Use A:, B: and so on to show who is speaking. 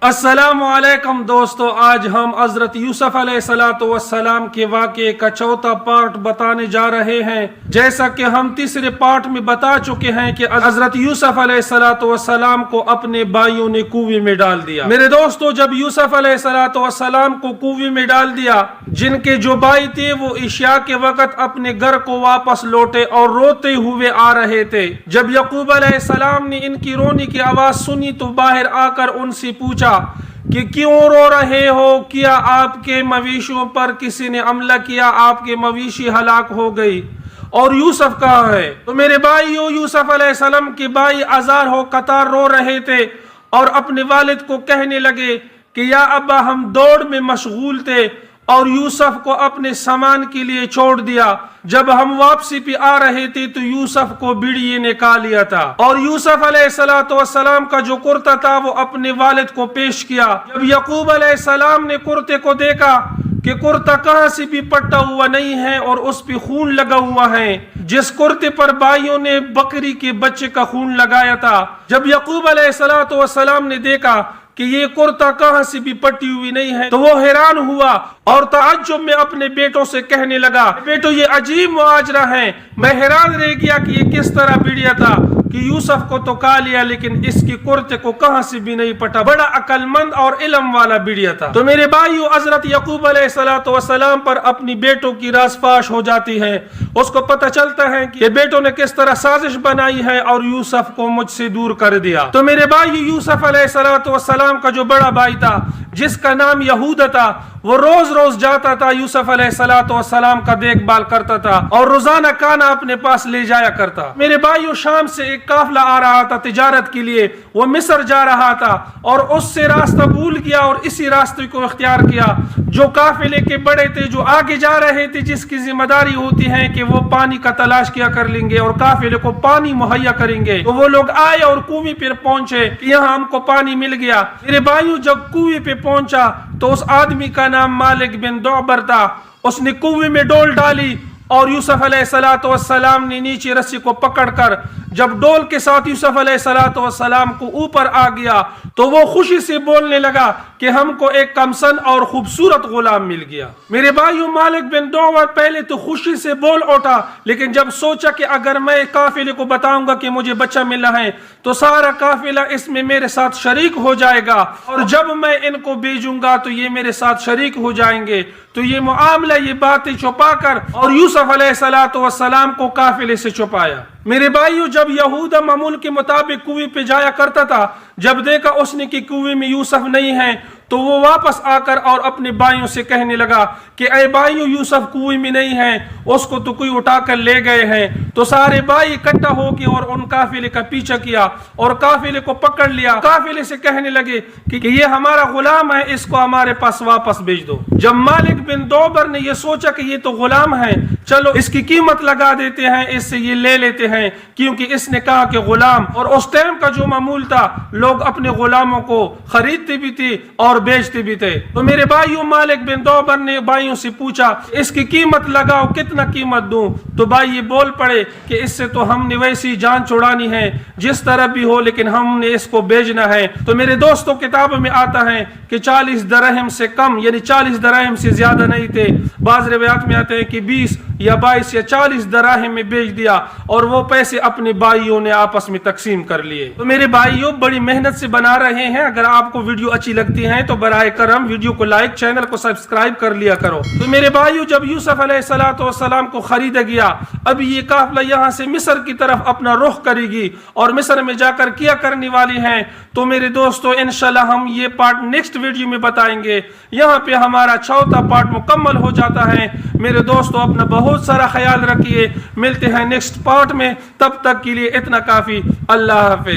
A: السلام علیکم دوستو، آج ہم حضرت یوسف علیہ السلام کے واقعے کا چوتھا پارٹ بتانے جا رہے ہیں۔ جیسا کہ ہم تیسرے پارٹ میں بتا چکے ہیں کہ حضرت یوسف علیہ السلام کو اپنے بھائیوں نے کنویں میں ڈال دیا۔ میرے دوستو، جب یوسف علیہ السلام کو کنویں میں ڈال دیا، جن کے جو بھائی تھے وہ عشاء کے وقت اپنے گھر کو واپس لوٹے اور روتے ہوئے آ رہے تھے۔ جب یعقوب علیہ السلام نے ان کی رونے کی آواز سنی تو باہر آ کر ان سے پوچھا کہ کیوں رو رہے ہو؟ کیا آپ کے مویشیوں پر کسی نے حملہ کیا؟ آپ کے مویشی ہلاک ہو گئی اور یوسف کہاں ہے؟ تو میرے بھائیو، یوسف علیہ السلام کے بھائی آزار ہو قطار رو رہے تھے اور اپنے والد کو کہنے لگے کہ یا ابا، ہم دوڑ میں مشغول تھے اور یوسف کو اپنے سامان کے لیے چھوڑ دیا۔ جب ہم واپسی پہ آ رہے تھے تو یوسف کو بھیڑیے نے کھا لیا تھا، اور یوسف علیہ السلام کا جو کرتا تھا وہ اپنے والد کو پیش کیا۔ جب یعقوب علیہ السلام نے کرتے کو دیکھا کہ کرتا کہاں سے بھی پٹا ہوا نہیں ہے اور اس پہ خون لگا ہوا ہے، جس کرتے پر بھائیوں نے بکری کے بچے کا خون لگایا تھا، جب یعقوب علیہ السلام نے دیکھا کہ یہ کرتا کہاں سے بھی پٹی ہوئی نہیں ہے تو وہ حیران ہوا اور تعجب میں اپنے بیٹوں سے کہنے لگا، بیٹو یہ عجیب معاجرہ ہے، میں حیران رہ گیا کہ یہ کس طرح بڑھیا تھا کہ یوسف کو تو کھا لیا لیکن اس کی کرتے کو کہاں سے بھی نہیں پٹا۔ بڑا عقل مند اور علم والا بڑھیا تھا۔ تو میرے بھائیو، حضرت یعقوب علیہ السلام پر اپنی بیٹوں کی راز فاش ہو جاتی ہے۔ اس کو پتہ چلتا ہے کہ بیٹوں نے کس طرح سازش بنائی ہے اور یوسف کو مجھ سے دور کر دیا۔ تو میرے بھائیو، یوسف علیہ السلام کا جو بڑا بھائی تھا جس کا نام یہودا تھا، وہ روز روز جاتا تھا یوسف علیہ السلام کا دیکھ بھال کرتا تھا اور روزانہ کھانا اپنے پاس لے جایا کرتا۔ میرے بھائیو، شام سے ایک قافلہ آ رہا تھا تجارت کے لیے، وہ مصر جا رہا تھا اور اس سے راستہ بھول گیا اور اسی راستے کو اختیار کیا۔ جو قافلے کے بڑے تھے، جو آگے جا رہے تھے، جس کی ذمہ داری ہوتی ہے کہ وہ پانی کا تلاش کیا کر لیں گے اور قافلے کو پانی مہیا کریں گے، تو وہ لوگ آئے اور کنویں پر پہنچے کہ یہاں ہم کو پانی مل گیا۔ میرے بھائیو، جب کنویں پہ پہنچا تو اس آدمی کا نام مالک بن دعبر تھا۔ اس نے کنویں میں ڈول ڈالی اور یوسف علیہ السلام نے نیچے رسی کو پکڑ کر جب ڈول کے ساتھ یوسف علیہ السلام کو اوپر آ گیا تو وہ خوشی سے بولنے لگا کہ ہم کو ایک کمسن اور خوبصورت غلام مل گیا۔ میرے بھائیو، مالک بن دعبر پہلے تو خوشی سے بول اٹھا، لیکن جب سوچا کہ اگر میں قافلے کو بتاؤں گا کہ مجھے بچہ ملا ہے تو سارا قافلہ اس میں میرے ساتھ شریک ہو جائے گا، اور جب میں ان کو بھیجوں گا تو یہ میرے ساتھ شریک ہو جائیں گے۔ تو یہ معاملہ، یہ باتیں چھپا کر اور یوسف علیہ السلام کو قافلے سے چھپایا۔ میرے بھائیو، جب یہودا معمول کے مطابق کنویں پہ جایا کرتا تھا، جب دیکھا اس نے کہ کنویں میں یوسف نہیں ہے تو وہ واپس آ کر اور اپنے بھائیوں سے کہنے لگا کہ اے بھائیو، یوسف کنویں میں نہیں ہے، اس کو تو کوئی اٹھا کر لے گئے ہیں۔ تو سارے بھائی اکٹھا ہو کے اور ان قافلے کا پیچھا کیا اور قافلے کو پکڑ لیا۔ قافلے سے کہنے لگے کہ یہ ہمارا غلام ہے، اس کو ہمارے پاس واپس بھیج دو۔ جب مالک بن دعبر نے یہ سوچا کہ یہ تو غلام ہے، چلو اس کی قیمت لگا دیتے ہیں، اس سے یہ لے لیتے ہیں، کیونکہ اس نے کہا کہ غلام، اور اس ٹائم کا جو معمول تھا، لوگ اپنے غلاموں کو خریدتے بھی تھے اور بیچتے بھی تھے۔ تو میرے بھائیوں، مالک بن دعبر نے بھائیوں سے پوچھا اس کی قیمت لگاؤ، کتنا قیمت دوں؟ تو بھائی یہ بول پڑے کہ اس سے تو ہم نے ویسی جان چھڑانی ہے جس طرح بھی ہو، لیکن ہم نے اس کو بیچنا ہے۔ تو میرے دوستوں، کتابوں میں آتا ہے کہ 40 درہم سے کم، یعنی 40 درہم سے زیادہ نہیں تھے۔ بعض روایات میں آتے ہیں کہ 20 یا 22 یا 40 دراہم میں بیچ دیا اور وہ پیسے اپنے بھائیوں نے آپس میں تقسیم کر لیے۔ تو میرے بھائیوں، بڑی محنت سے بنا رہے ہیں، اگر آپ کو ویڈیو اچھی لگتی ہے تو برائے کرم ویڈیو کو لائک، چینل کو سبسکرائب کر لیا کرو۔ تو میرے بھائیوں، جب یوسف علیہ السلام کو خریدا گیا، اب یہ قافلہ یہاں سے مصر کی طرف اپنا رخ کرے گی اور مصر میں جا کر کیا کرنے والی ہیں، تو میرے دوستو انشاءاللہ ہم یہ پارٹ نیکسٹ ویڈیو میں بتائیں گے۔ یہاں پہ ہمارا چوتھا پارٹ مکمل ہو جاتا ہے۔ میرے دوستو، اپنا بہت سارا خیال رکھیے، ملتے ہیں نیکسٹ پارٹ میں، تب تک کے لیے اتنا کافی۔ اللہ حافظ۔